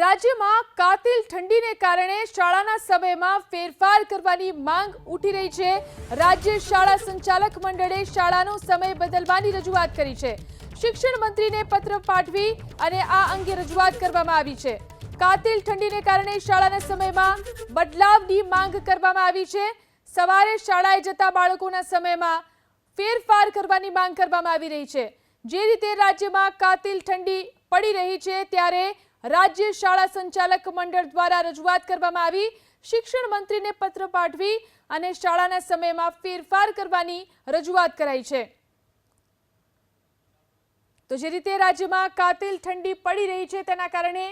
રાજ્યમાં કાતિલ ઠંડીને કારણે શાળાના સમયમાં ફેરફાર કરવાની માંગ ઉઠી રહી છે। રાજ્ય શાળા સંચાલક મંડળે શાળાનો સમય બદલવાની રજૂઆત કરી છે। શિક્ષણ મંત્રીને પત્ર પાઠવી અને આ અંગે રજૂઆત કરવામાં આવી છે। કાતિલ ઠંડીને કારણે શાળાના સમયમાં બદલાવની માંગ કરવામાં આવી છે। સવારે શાળાએ જતા બાળકોના સમયમાં ફેરફાર કરવાની માંગ કરવામાં આવી રહી છે। જે રીતે રાજ્યમાં કાતિલ ઠંડી પડી રહી છે ત્યારે राज्य शाला संचालक मंडल द्वारा रजूआत करवामां आवी। शिक्षण मंत्री ने पत्र पाठवी अने शाळाना समयमां फेरफार करवानी रजूआत कराई छे। तो जे रीते राज्यमां कातिल ठंडी पड़ी रही छे तेना कारणे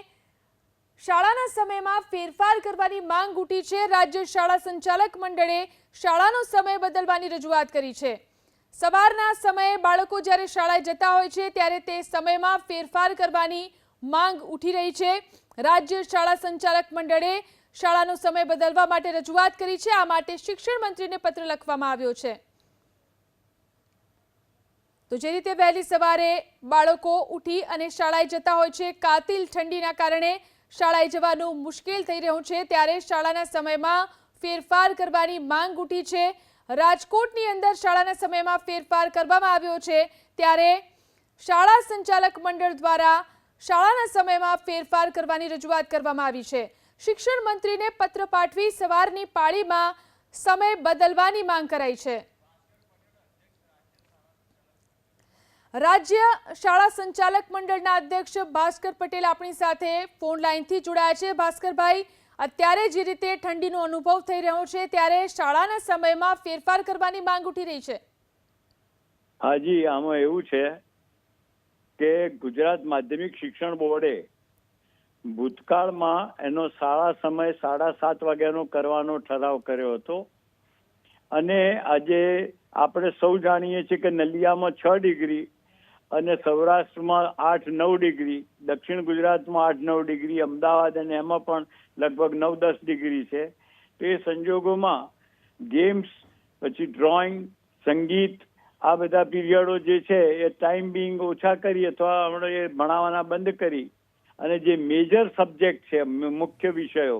शाळाना समयमां फेरफार करवानी मांग उठी छे। राज्य शाला संचालक मंडळे शाळानो समय बदलवानी रजूआत करी छे। सवाરના સમયે બાળકો જ્યારે શાળાએ જતા હોય છે ત્યારે તે સમયમાં ફેરફાર કરવાની માંગ ઉઠી રહી છે। રાજ્ય શાળા સંચાલક મંડળે શાળાનો સમય બદલવા માટે રજૂઆત કરી છે। આ માટે શિક્ષણ મંત્રીને પત્ર લખવામાં આવ્યો છે। તો જે રીતે વહેલી સવારે બાળકો ઉઠી અને શાળાએ જતા હોય છે, કાતિલ ઠંડીના કારણે શાળાએ જવાનું મુશ્કેલ થઈ રહ્યું છે ત્યારે શાળાના સમયમાં ફેરફાર કરવાની માંગ ઉઠી છે। રાજકોટની અંદર શાળાના સમયમાં ફેરફાર કરવામાં આવ્યો છે ત્યારે શાળા સંચાલક મંડળ દ્વારા શાળાના સમયમાં ફેરફાર કરવાની રજૂઆત કરવામાં આવી છે। શિક્ષણ મંત્રીને પત્ર પાઠવી સવારની પાળીમાં સમય બદલવાની માંગ કરાઈ છે। રાજ્ય શાળા સંચાલક મંડળના અધ્યક્ષ ભાસ્કર પટેલ આપણી સાથે ફોન લાઈનથી જોડાયા છે। ભાસ્કરભાઈ, અત્યારે જે રીતે ઠંડીનો અનુભવ થઈ રહ્યો છે ત્યારે શાળાના સમયમાં ફેરફાર કરવાની માંગ ઉઠી રહી છે। હાજી, આમાં એવું છે કે ગુજરાત માધ્યમિક શિક્ષણ બોર્ડે ભૂતકાળમાં એનો શાળા સમય 7:30 વાગ્યાનો કરવાનો ઠરાવ કર્યો હતો અને આજે આપણે સૌ જાણીએ છીએ કે નલિયામાં 6 ડિગ્રી અને સૌરાષ્ટ્રમાં 8-9 ડિગ્રી, દક્ષિણ ગુજરાતમાં 8-9 ડિગ્રી, અમદાવાદ અને એમાં પણ લગભગ 9-10 ડિગ્રી છે। તો એ સંજોગોમાં ગેમ્સ, પછી ડ્રોઈંગ, સંગીત, આ બધા પીરિયડો જે છે એ ટાઈમ બિંગ ઓછા કરી અથવા આપણે એ ભણાવવાના બંધ કરી અને જે મેજર સબ્જેક્ટ છે, મુખ્ય વિષયો,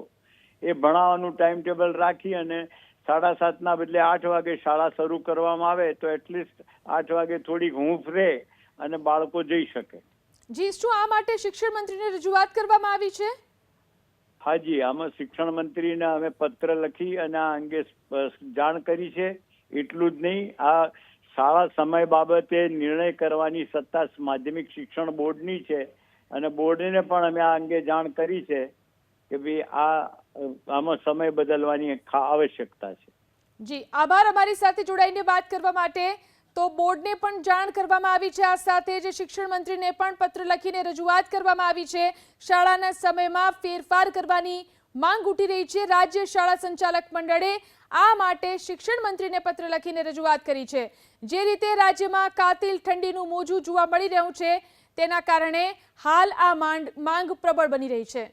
એ ભણાવવાનું ટાઈમ ટેબલ રાખી અને 7:30ના બદલે 8 વાગે શાળા શરૂ કરવામાં આવે તો એટલીસ્ટ 8 વાગે થોડીક હૂંફ રહે અને બાળકો જઈ શકે। જી, શું આ માટે શિક્ષણ મંત્રીને રજૂઆત કરવામાં આવી છે? હાજી, આમાં શિક્ષણ મંત્રીને અમે પત્ર લખી અને આ અંગે જાણ કરી છે। એટલું જ નહીં, આ શાળા સમય બાબતે નિર્ણય કરવાની સત્તા માધ્યમિક શિક્ષણ બોર્ડની છે અને બોર્ડને પણ અમે આ અંગે જાણ કરી છે કે ભાઈ આમાં સમય બદલવાની આવશ્યકતા છે। જી, આભાર અમારી સાથે જોડાઈને વાત કરવા માટે। તો બોર્ડને પણ જાણ કરવામાં આવી છે। આ સાથે જ શિક્ષણ મંત્રીને પણ પત્ર લખીને રજૂઆત કરવામાં આવી છે। શાળાના સમયમાં ફેરફાર કરવાની માંગ ઉઠી રહી છે। રાજ્ય શાળા સંચાલક મંડળે આ માટે શિક્ષણ મંત્રીને પત્ર લખીને રજૂઆત કરી છે। જે રીતે રાજ્યમાં કાતિલ ઠંડીનું મોજું જોવા મળી રહ્યું છે તેના કારણે હાલ આ માંગ પ્રબળ બની રહી છે।